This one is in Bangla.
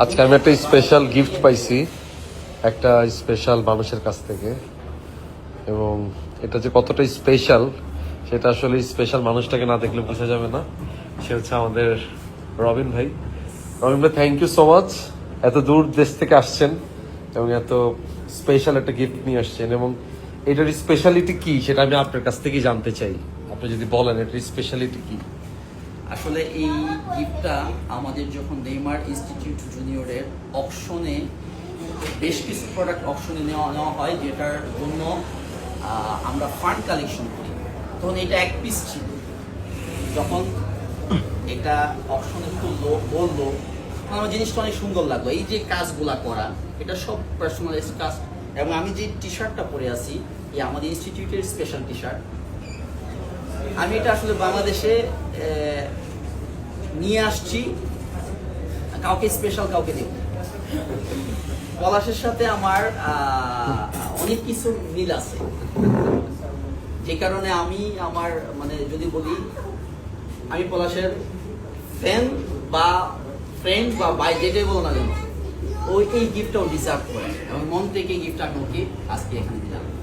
আজকে আমি একটা স্পেশাল গিফট পাইছি একটা স্পেশাল মানুষের কাছ থেকে, এবং এটা যে কতটা স্পেশাল সেটা আসলে স্পেশাল মানুষটাকে না দেখলে বোঝা যাবে না। সে হচ্ছে আমাদের রবিন ভাই। রবিন ভাই, থ্যাংক ইউ সো মাচ, এত দূর দেশ থেকে আসছেন এবং এত স্পেশাল একটা গিফট নিয়ে আসছেন, এবং এটার স্পেশালিটি কি সেটা আমি আপনার কাছ থেকেই জানতে চাই। আপনি যদি বলেন এটার স্পেশালিটি কি। আসলে এই গিফটটা আমাদের যখন নেইমার ইনস্টিটিউট জুনিয়রের অকশনে বেশ কিছু প্রোডাক্ট অকশনে নেওয়া হয়, যেটার জন্য আমরা ফান্ড কালেকশন করি, তখন এটা এক পিস ছিল। যখন এটা অকশনে তুললো বললো, আমার জিনিসটা অনেক সুন্দর লাগলো। এই যে কাজগুলা করা, এটা সব পার্সোনালাইজ কাজ। এবং আমি যে টি শার্টটা পরে আছি, এই আমাদের ইনস্টিটিউটের স্পেশাল টি শার্ট। আমি এটা আসলে বাংলাদেশে নিয়ে আসছি, কাউকে স্পেশাল কাউকে দেব। পলাশের সাথে আমার অনেক কিছু মিল আছে, যে কারণে আমি আমার মানে যদি বলি আমি পলাশের ফ্যান বা ফ্রেন্ড বা বাই যেটাই বলো না কেন, ওই এই গিফটটাও ডিজার্ভ করে এবং মন থেকে গিফট আমি ওকে আজকে এখানে দিলাম।